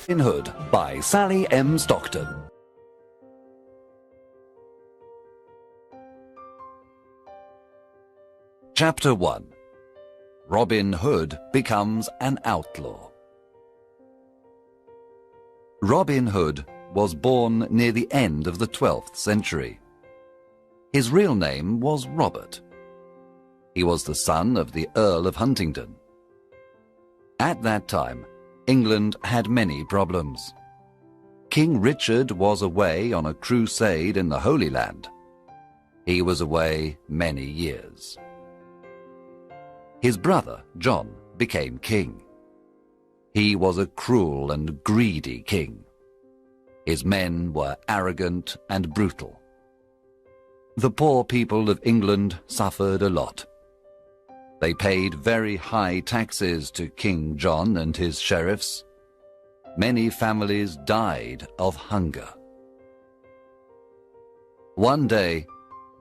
Robin Hood by Sally M. Stockton. Chapter 1. Robin Hood becomes an outlaw. Robin Hood was born near the end of the 12th century. His real name was Robert. He was the son of the Earl of Huntingdon. At that time, England had many problems. King Richard was away on a crusade in the Holy Land. He was away many years. His brother, John, became king. He was a cruel and greedy king. His men were arrogant and brutal. The poor people of England suffered a lot. They paid very high taxes to King John and his sheriffs. Many families died of hunger. One day,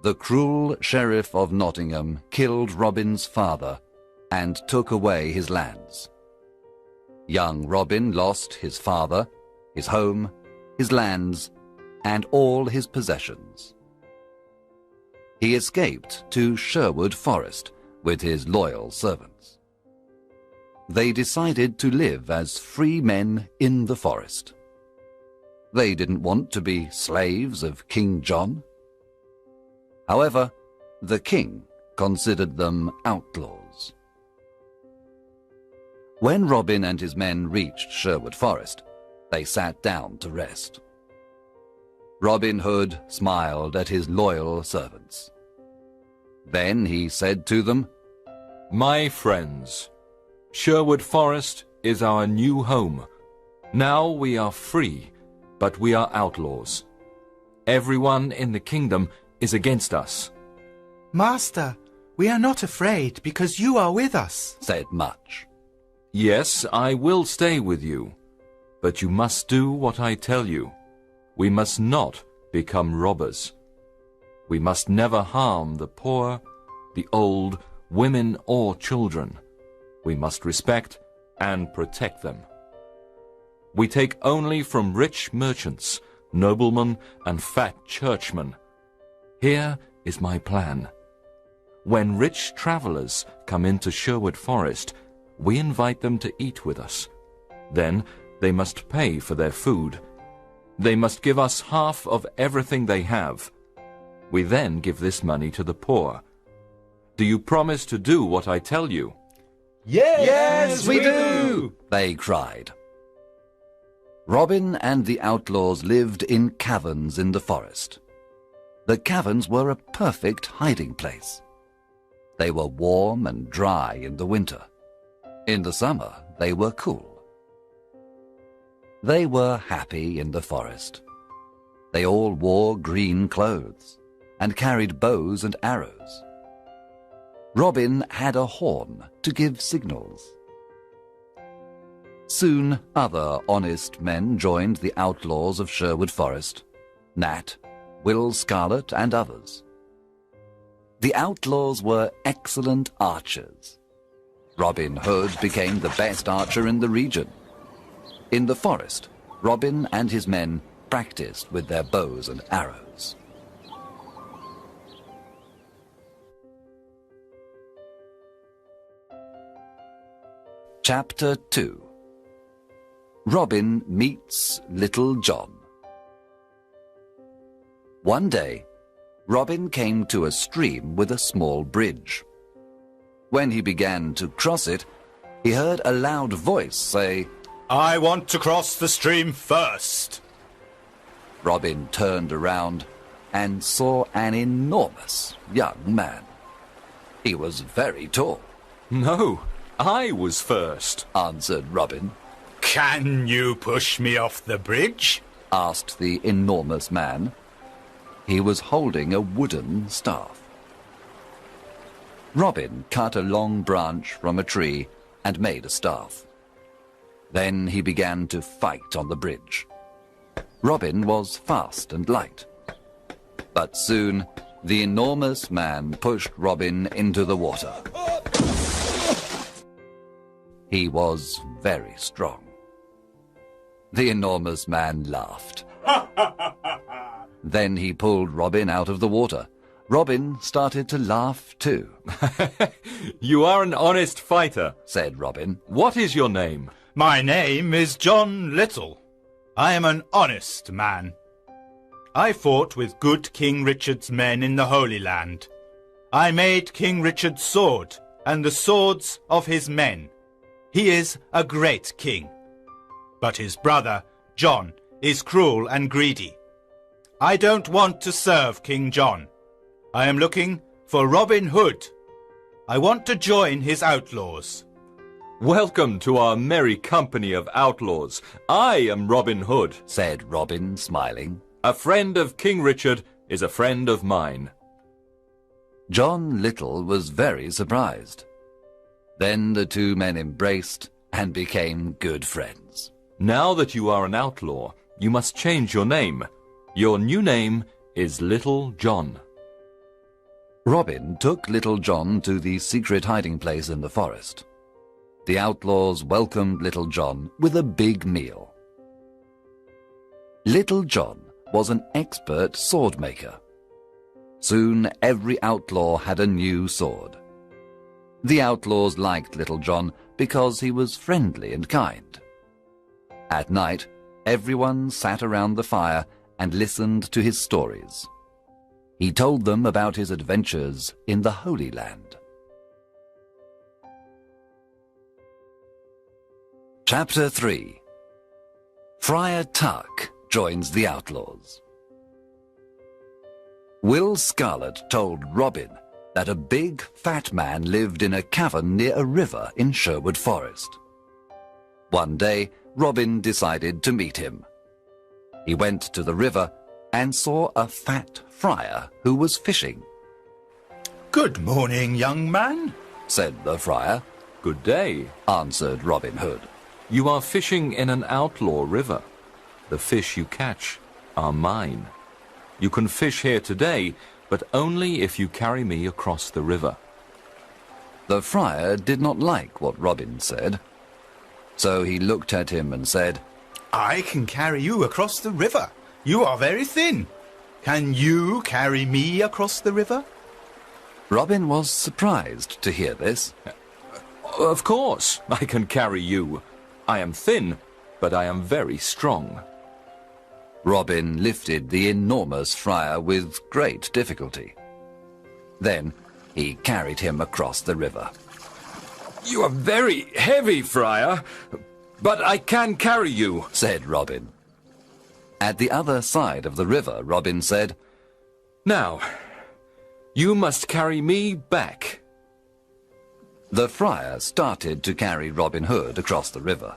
the cruel sheriff of Nottingham killed Robin's father and took away his lands. Young Robin lost his father, his home, his lands, and all his possessions. He escaped to Sherwood Forest with his loyal servants. They decided to live as free men in the forest. They didn't want to be slaves of King John. However, the king considered them outlaws. When Robin and his men reached Sherwood Forest, they sat down to rest. Robin Hood smiled at his loyal servants. Then he said to them, "My friends, Sherwood Forest is our new home. Now we are free, but we are outlaws. Everyone in the kingdom is against us." "Master, we are not afraid because you are with us," said Much. "Yes, I will stay with you, but you must do what I tell you. We must not become robbers. We must never harm the poor, the old, women or children. We must respect and protect them. We take only from rich merchants, noblemen, and fat churchmen. Here is my plan. When rich travelers come into Sherwood Forest, we invite them to eat with us. Then they must pay for their food. They must give us half of everything they have. We then give this money to the poor. Do you promise to do what I tell you?" Yes, we do, they cried. Robin and the outlaws lived in caverns in the forest. The caverns were a perfect hiding place. They were warm and dry in the winter. In the summer, they were cool. They were happy in the forest. They all wore green clothes and carried bows and arrows. Robin had a horn to give signals. Soon other honest men joined the outlaws of Sherwood Forest, Nat, Will Scarlet, and others. The outlaws were excellent archers. Robin Hood became the best archer in the region. In the forest, Robin and his men practiced with their bows and arrows. Chapter 2. Robin meets Little John. One day, Robin came to a stream with a small bridge. When he began to cross it, he heard a loud voice say, "I want to cross the stream first." Robin turned around and saw an enormous young man. He was very tall. "No, I was first," answered Robin. "Can you push me off the bridge?" asked the enormous man. He was holding a wooden staff. Robin cut a long branch from a tree and made a staff. Then he began to fight on the bridge. Robin was fast and light. But soon the enormous man pushed Robin into the water. He was very strong. The enormous man laughed. Then he pulled Robin out of the water. Robin started to laugh too. You are an honest fighter, said Robin. What is your name? My name is John Little. I am an honest man. I fought with good King Richard's men in the Holy Land. I made King Richard's sword and the swords of his men. He is a great king. But his brother, John, is cruel and greedy. I don't want to serve King John. I am looking for Robin Hood. I want to join his outlaws. Welcome to our merry company of outlaws. I am Robin Hood, said Robin, smiling. A friend of King Richard is a friend of mine. John Little was very surprised. Then the two men embraced and became good friends. Now that you are an outlaw, you must change your name. Your new name is Little John. Robin took Little John to the secret hiding place in the forest. The outlaws welcomed Little John with a big meal. Little John was an expert sword maker. Soon every outlaw had a new sword. The outlaws liked Little John because he was friendly and kind. At night, everyone sat around the fire and listened to his stories. He told them about his adventures in the Holy Land. Chapter 3. Friar Tuck joins the outlaws. Will Scarlet told Robin that a big, fat man lived in a cavern near a river in Sherwood Forest. One day, Robin decided to meet him. He went to the river and saw a fat friar who was fishing. Good morning, young man, said the friar. Good day, answered Robin Hood. You are fishing in an outlaw river. The fish you catch are mine. You can fish here today, but only if you carry me across the river. The friar did not like what Robin said, so he looked at him and said, I can carry you across the river. You are very thin. Can you carry me across the river? Robin was surprised to hear this. Of course, I can carry you. I am thin, but I am very strong. Robin lifted the enormous friar with great difficulty. Then he carried him across the river. You are very heavy, friar, but I can carry you, said Robin. At the other side of the river, Robin said, Now, you must carry me back. The friar started to carry Robin Hood across the river.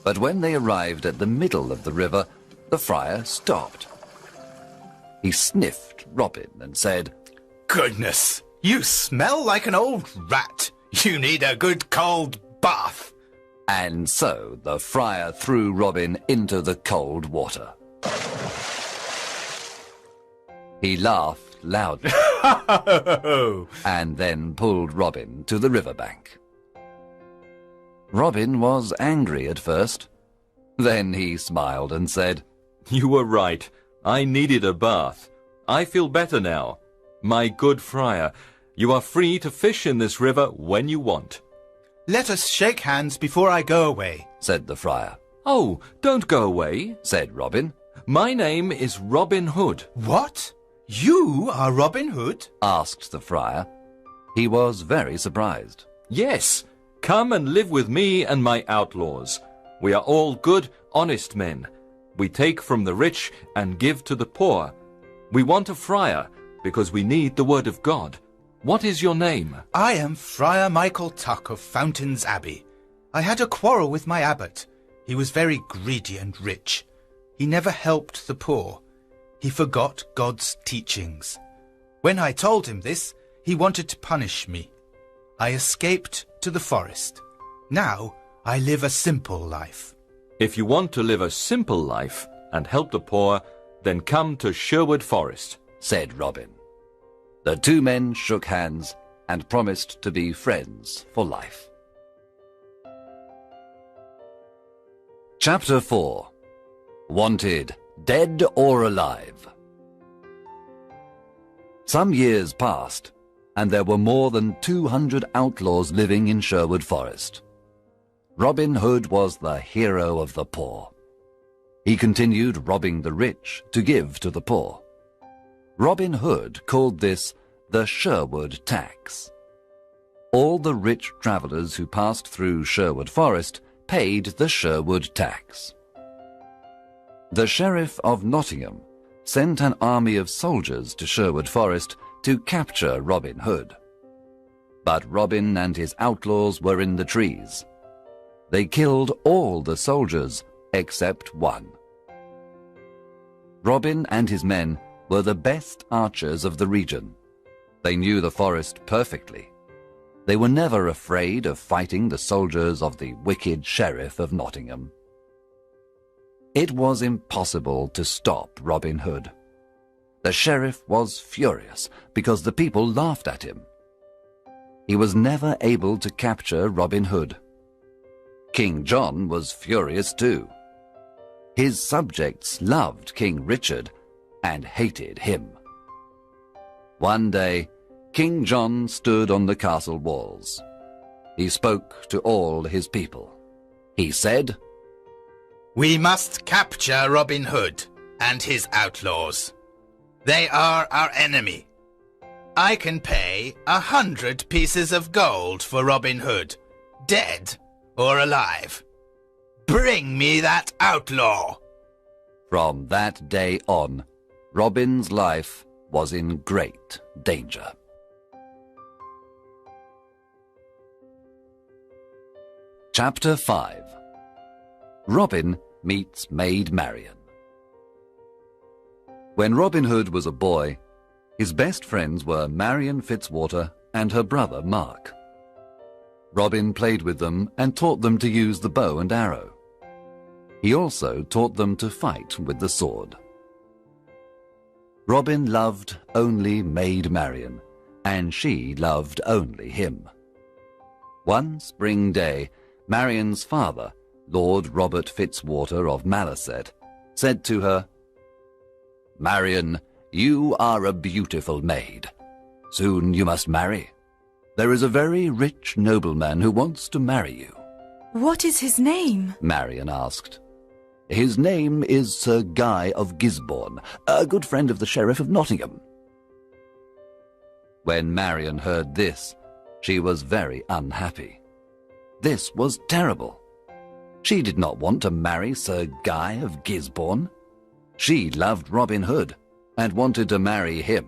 But when they arrived at the middle of the river, the friar stopped. He sniffed Robin and said, Goodness, you smell like an old rat. You need a good cold bath. And so the friar threw Robin into the cold water. He laughed loudly and then pulled Robin to the riverbank. Robin was angry at first. Then he smiled and said, You were right. I needed a bath. I feel better now. My good friar, you are free to fish in this river when you want. Let us shake hands before I go away, said the friar. Oh, don't go away, said Robin. My name is Robin Hood. What? You are Robin Hood? asked the friar. He was very surprised. Yes, come and live with me and my outlaws. We are all good, honest men. We take from the rich and give to the poor. We want a friar because we need the word of God. What is your name? I am Friar Michael Tuck of Fountains Abbey. I had a quarrel with my abbot. He was very greedy and rich. He never helped the poor. He forgot God's teachings. When I told him this, he wanted to punish me. I escaped to the forest. Now I live a simple life. If you want to live a simple life and help the poor, then come to Sherwood Forest, said Robin. The two men shook hands and promised to be friends for life. Chapter 4. Wanted, dead or alive. Some years passed, and there were more than 200 outlaws living in Sherwood Forest. Robin Hood was the hero of the poor. He continued robbing the rich to give to the poor. Robin Hood called this the Sherwood tax. All the rich travellers who passed through Sherwood Forest paid the Sherwood tax. The Sheriff of Nottingham sent an army of soldiers to Sherwood Forest to capture Robin Hood. But Robin and his outlaws were in the trees. They killed all the soldiers except one. Robin and his men were the best archers of the region. They knew the forest perfectly. They were never afraid of fighting the soldiers of the wicked Sheriff of Nottingham. It was impossible to stop Robin Hood. The sheriff was furious because the people laughed at him. He was never able to capture Robin Hood. King John was furious too. His subjects loved King Richard and hated him. One day, King John stood on the castle walls. He spoke to all his people. He said, "We must capture Robin Hood and his outlaws. They are our enemy. I can pay 100 pieces of gold for Robin Hood, dead or alive. Bring me that outlaw." From that day on, Robin's life was in great danger. Chapter 5. Robin meets Maid Marion. When Robin Hood was a boy, his best friends were Marion Fitzwater and her brother Mark. Robin played with them and taught them to use the bow and arrow. He also taught them to fight with the sword. Robin loved only Maid Marion, and she loved only him. One spring day, Marion's father, Lord Robert Fitzwater of Malaset, said to her, "Marion, you are a beautiful maid. Soon you must marry. There is a very rich nobleman who wants to marry you." "What is his name?" Marion asked. "His name is Sir Guy of Gisborne, a good friend of the Sheriff of Nottingham." When Marion heard this, she was very unhappy. This was terrible. She did not want to marry Sir Guy of Gisborne. She loved Robin Hood and wanted to marry him.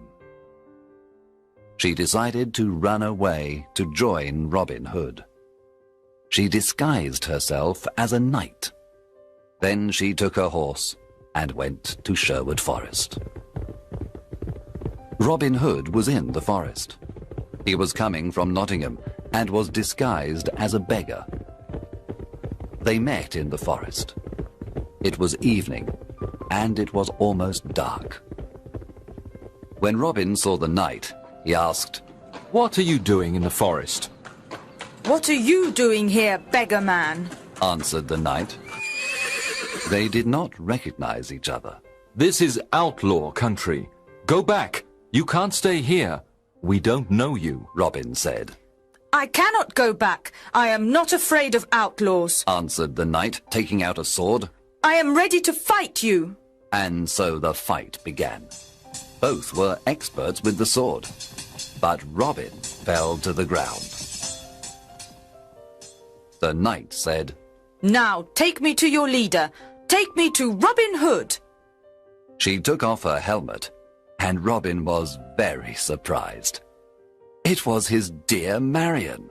She decided to run away to join Robin Hood. She disguised herself as a knight. Then she took her horse and went to Sherwood Forest. Robin Hood was in the forest. He was coming from Nottingham and was disguised as a beggar. They met in the forest. It was evening, and it was almost dark. When Robin saw the knight, he asked, What are you doing in the forest? "What are you doing here, beggar man?" answered the knight. They did not recognize each other. This is outlaw country. Go back. You can't stay here. We don't know you, Robin said. "I cannot go back. I am not afraid of outlaws," answered the knight, taking out a sword. "I am ready to fight you." And so the fight began. Both were experts with the sword, but Robin fell to the ground. The knight said, "Now take me to your leader. Take me to Robin Hood." She took off her helmet, and Robin was very surprised. It was his dear Marion.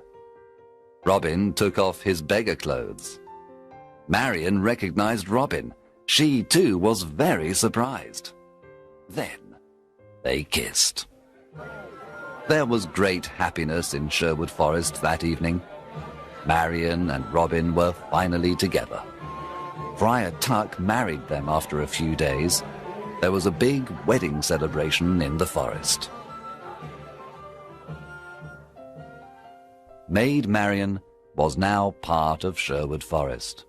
Robin took off his beggar clothes. Marion recognized Robin. She too was very surprised. Then they kissed. There was great happiness in Sherwood Forest that evening. Marion and Robin were finally together. Friar Tuck married them after a few days. There was a big wedding celebration in the forest. Maid Marion was now part of Sherwood Forest.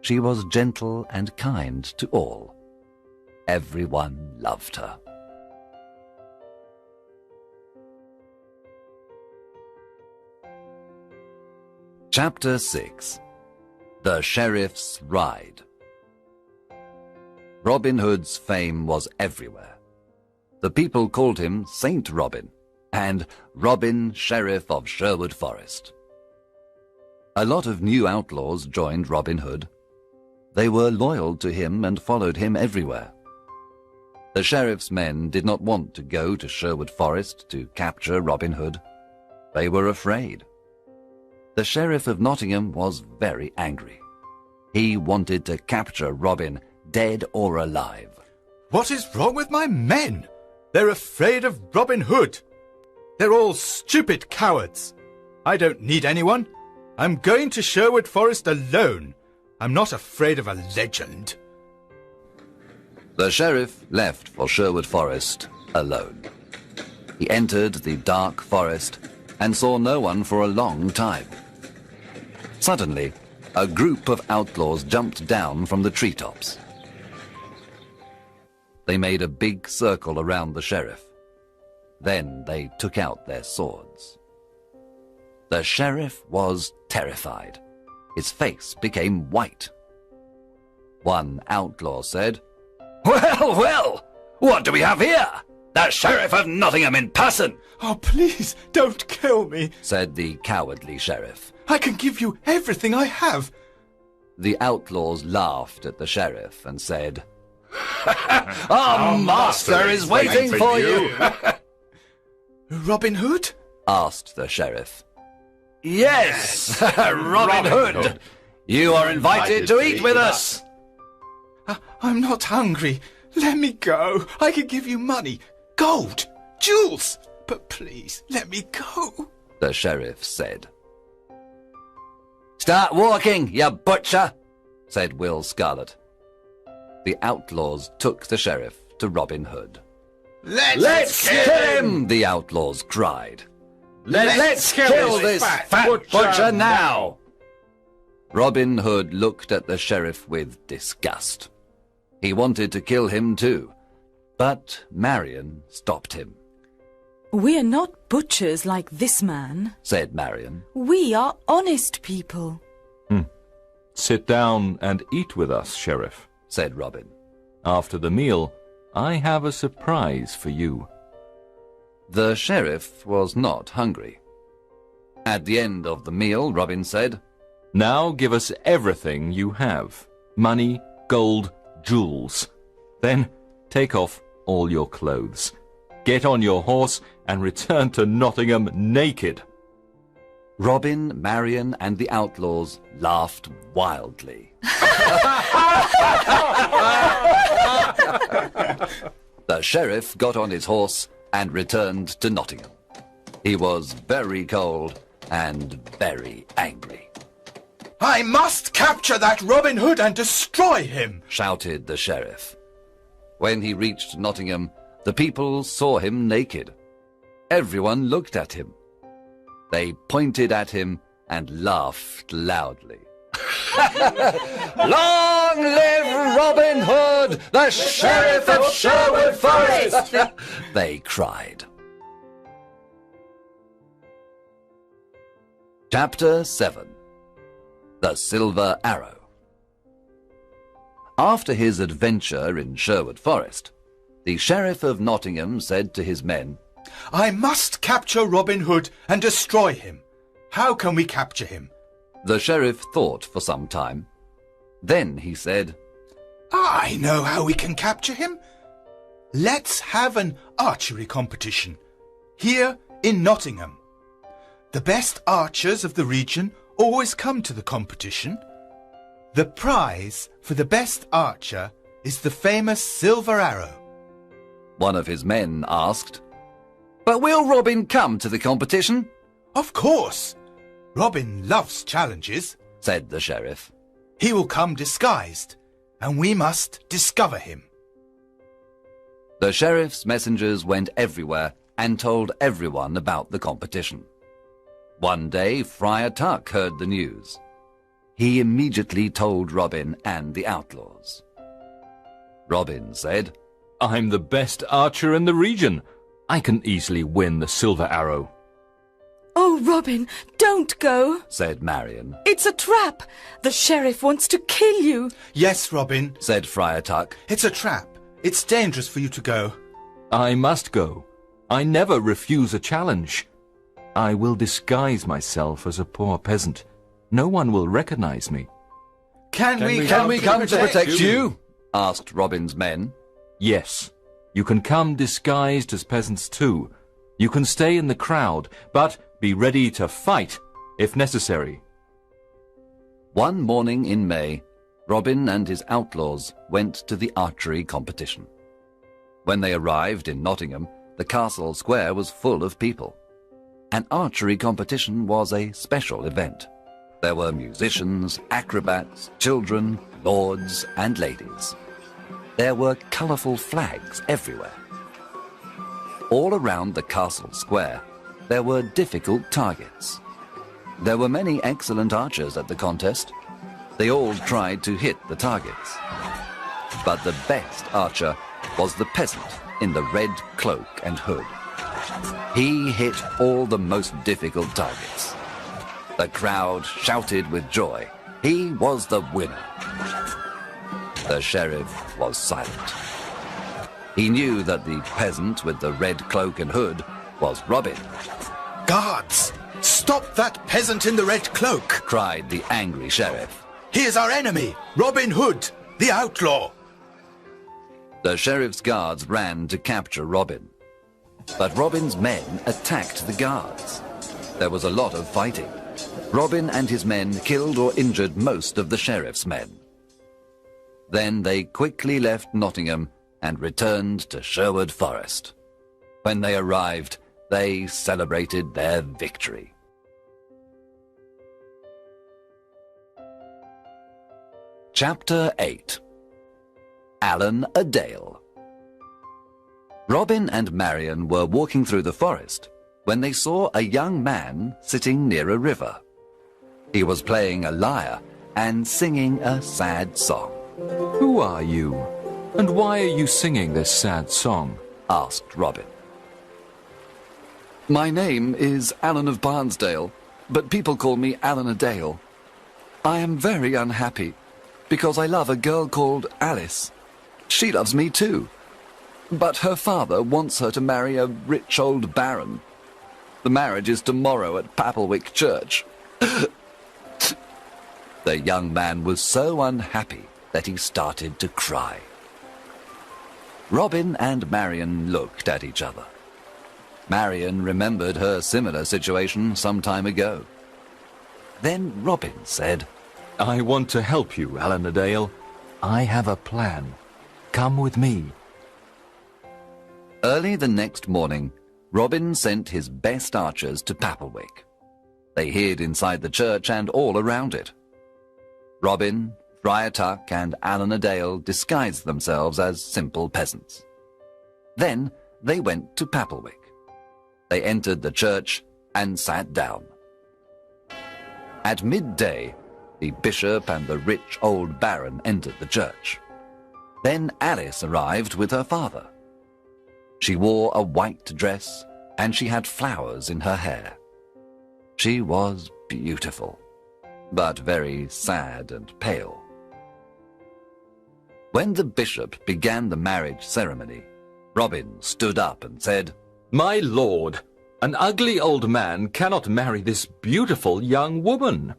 She was gentle and kind to all. Everyone loved her. Chapter 6. The Sheriff's Ride. Robin Hood's fame was everywhere. The people called him Saint Robin and Robin, Sheriff of Sherwood Forest. A lot of new outlaws joined Robin Hood. They were loyal to him and followed him everywhere. The sheriff's men did not want to go to Sherwood Forest to capture Robin Hood. They were afraid. The Sheriff of Nottingham was very angry. He wanted to capture Robin, dead or alive. What is wrong with my men? They're afraid of Robin Hood. They're all stupid cowards. I don't need anyone. I'm going to Sherwood Forest alone. I'm not afraid of a legend. The sheriff left for Sherwood Forest alone. He entered the dark forest and saw no one for a long time. Suddenly, a group of outlaws jumped down from the treetops. They made a big circle around the sheriff. Then they took out their swords. The sheriff was terrified. His face became white. One outlaw said, "Well, well, what do we have here? The Sheriff of Nottingham in person!" Oh, please, don't kill me, said the cowardly sheriff. I can give you everything I have. The outlaws laughed at the sheriff and said, "Our master is waiting for you." Robin Hood? asked the sheriff. Yes, Robin Hood. You are invited to eat with us. I'm not hungry. Let me go. I can give you money, gold, jewels. But please, let me go, the sheriff said. "Start walking, you butcher," said Will Scarlet. The outlaws took the sheriff to Robin Hood. Let's kill him, the outlaws cried. Let's kill this fat butcher now. Robin Hood looked at the sheriff with disgust. He wanted to kill him too, but Marion stopped him. We are not butchers like this man, said Marion. We are honest people. Sit down and eat with us, Sheriff, said Robin. After the meal, I have a surprise for you. The sheriff was not hungry. At the end of the meal, Robin said, Now give us everything you have. Money, gold, jewels. Then take off all your clothes. Get on your horse and return to Nottingham naked. Robin, Marion, and the outlaws laughed wildly. The sheriff got on his horse and returned to Nottingham. He was very cold and very angry. I must capture that Robin Hood and destroy him, shouted the sheriff. When he reached Nottingham, the people saw him naked. Everyone looked at him. They pointed at him and laughed loudly. Long live Robin Hood, the Sheriff of Sherwood Forest! They cried. Chapter 7. The Silver Arrow. After his adventure in Sherwood Forest, the Sheriff of Nottingham said to his men, I must capture Robin Hood and destroy him. How can we capture him? The sheriff thought for some time. Then he said, I know how we can capture him. Let's have an archery competition here in Nottingham. The best archers of the region always come to the competition. The prize for the best archer is the famous silver arrow. One of his men asked, But will Robin come to the competition? Of course. Robin loves challenges, said the sheriff. He will come disguised, and we must discover him. The sheriff's messengers went everywhere and told everyone about the competition. One day, Friar Tuck heard the news. he immediately told Robin and the outlaws. Robin said, I'm the best archer in the region. I can easily win the silver arrow. Oh, Robin, don't go. said Marion, It's a trap. The sheriff wants to kill you. Yes, Robin. said Friar Tuck. It's a trap. It's dangerous for you to go. I must go. I never refuse a challenge. I will disguise myself as a poor peasant. No one will recognize me. Can we come to protect you? asked Robin's men. Yes, you can come disguised as peasants too. You can stay in the crowd, but be ready to fight if necessary. One morning in May, Robin and his outlaws went to the archery competition. When they arrived in Nottingham, the castle square was full of people. An archery competition was a special event. There were musicians, acrobats, children, lords and ladies. There were colourful flags everywhere. All around the castle square, there were difficult targets. There were many excellent archers at the contest. They all tried to hit the targets. But the best archer was the peasant in the red cloak and hood. He hit all the most difficult targets. The crowd shouted with joy. He was the winner. The sheriff was silent. He knew that the peasant with the red cloak and hood was Robin. Guards! Stop that peasant in the red cloak! Cried the angry sheriff. He is our enemy, Robin Hood, the outlaw. The sheriff's guards ran to capture Robin. But Robin's men attacked the guards. There was a lot of fighting. Robin and his men killed or injured most of the sheriff's men. Then they quickly left Nottingham and returned to Sherwood Forest. When they arrived, they celebrated their victory. Chapter 8. Alan a Dale. Robin and Marion were walking through the forest when they saw a young man sitting near a river. He was playing a lyre and singing a sad song. Who are you? And why are you singing this sad song? Asked Robin. My name is Alan of Barnesdale, but people call me Alan a Dale. I am very unhappy because I love a girl called Alice. She loves me too. But her father wants her to marry a rich old baron. The marriage is tomorrow at Papelwick Church. The young man was so unhappy that he started to cry. Robin and Marion looked at each other. Marion remembered her similar situation some time ago. Then Robin said, I want to help you, Alan a Dale. I have a plan. Come with me. Early the next morning, Robin sent his best archers to Papelwick. They hid inside the church and all around it. Robin, Friar Tuck and Alan a Dale disguised themselves as simple peasants. Then they went to Papelwick. They entered the church and sat down. At midday, the bishop and the rich old baron entered the church. Then Alice arrived with her father. She wore a white dress and she had flowers in her hair. She was beautiful, but very sad and pale. When the bishop began the marriage ceremony, Robin stood up and said, My lord, an ugly old man cannot marry this beautiful young woman.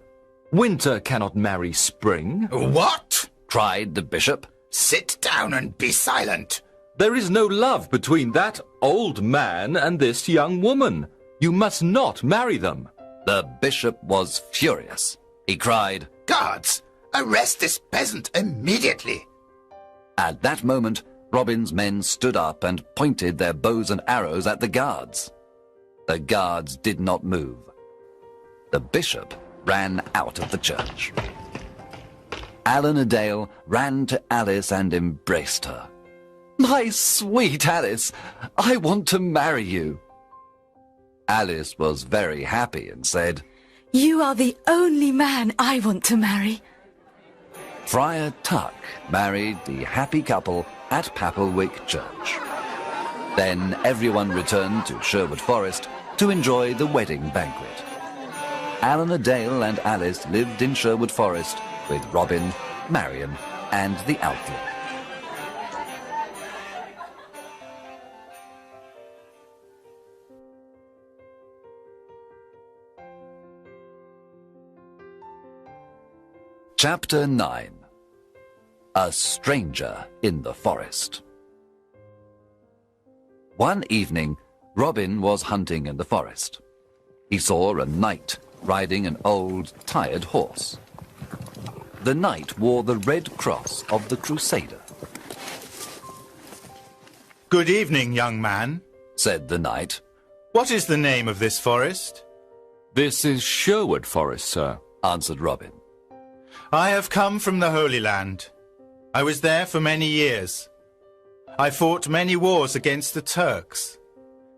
Winter cannot marry spring. What? cried the bishop. Sit down and be silent. There is no love between that old man and this young woman. You must not marry them. The bishop was furious. He cried, Guards, arrest this peasant immediately. At that moment, Robin's men stood up and pointed their bows and arrows at the guards. The guards did not move. The bishop ran out of the church. Alan a Dale ran to Alice and embraced her. My sweet Alice, I want to marry you. Alice was very happy and said, You are the only man I want to marry. Friar Tuck married the happy couple at Papelwick Church. Then everyone returned to Sherwood Forest to enjoy the wedding banquet. Eleanor Dale and Alice lived in Sherwood Forest with Robin, Marion, and the outlaw. Chapter 9. A Stranger in the Forest. One evening, Robin was hunting in the forest. He saw a knight riding an old, tired horse. The knight wore the red cross of the Crusader. Good evening, young man, said the knight. What is the name of this forest? This is Sherwood Forest, sir, answered Robin. I have come from the Holy Land. I was there for many years. I fought many wars against the Turks.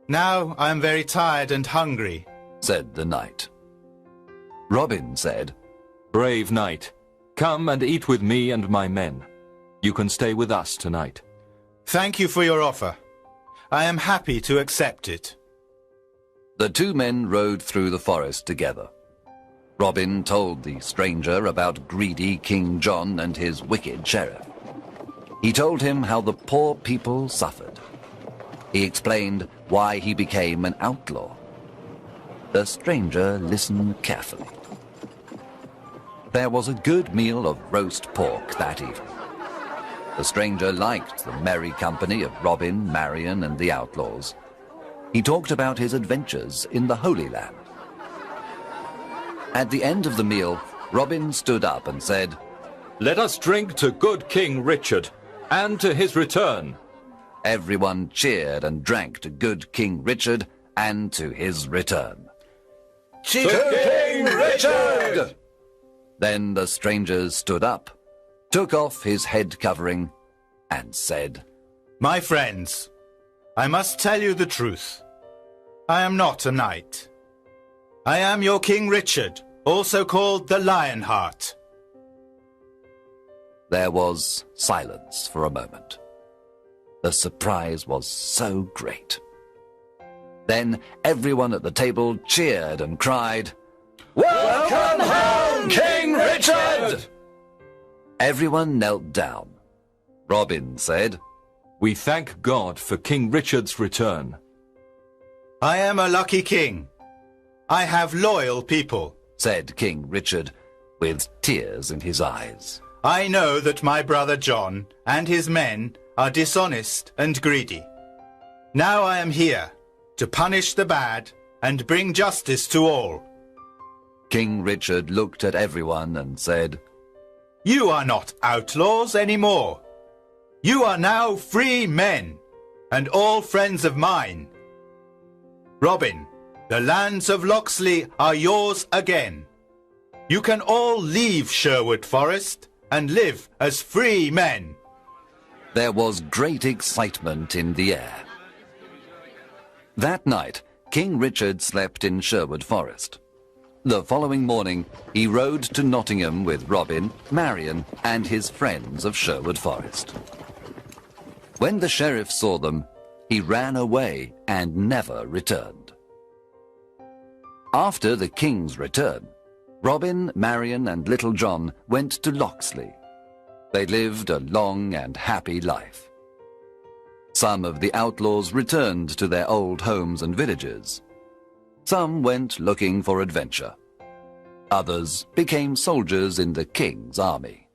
Now I am very tired and hungry, said the knight. Robin said, Brave knight, come and eat with me and my men. You can stay with us tonight. Thank you for your offer. I am happy to accept it. The two men rode through the forest together. Robin told the stranger about greedy King John and his wicked sheriff. He told him how the poor people suffered. He explained why he became an outlaw. The stranger listened carefully. There was a good meal of roast pork that evening. The stranger liked the merry company of Robin, Marion, and the outlaws. He talked about his adventures in the Holy Land. At the end of the meal, Robin stood up and said, Let us drink to good King Richard, and to his return. Everyone cheered and drank to good King Richard and to his return. To King Richard! Then the stranger stood up, took off his head covering, and said, My friends, I must tell you the truth. I am not a knight. I am your King Richard, also called the Lionheart. There was silence for a moment. The surprise was so great. Then everyone at the table cheered and cried, Welcome home, King Richard! Everyone knelt down. Robin said, We thank God for King Richard's return. I am a lucky king. I have loyal people, said King Richard, with tears in his eyes. I know that my brother John and his men are dishonest and greedy. Now I am here to punish the bad and bring justice to all. King Richard looked at everyone and said, You are not outlaws anymore. You are now free men, and all friends of mine. Robin, the lands of Locksley are yours again. You can all leave Sherwood Forest and live as free men. There was great excitement in the air. That night, King Richard slept in Sherwood Forest. The following morning, he rode to Nottingham with Robin, Marion, and his friends of Sherwood Forest. When the sheriff saw them, he ran away and never returned. After the king's return, Robin, Marion, and Little John went to Locksley. They lived a long and happy life. Some of the outlaws returned to their old homes and villages. Some went looking for adventure. Others became soldiers in the king's army.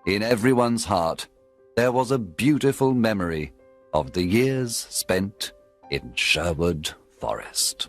In everyone's heart, there was a beautiful memory of the years spent in Sherwood Forest.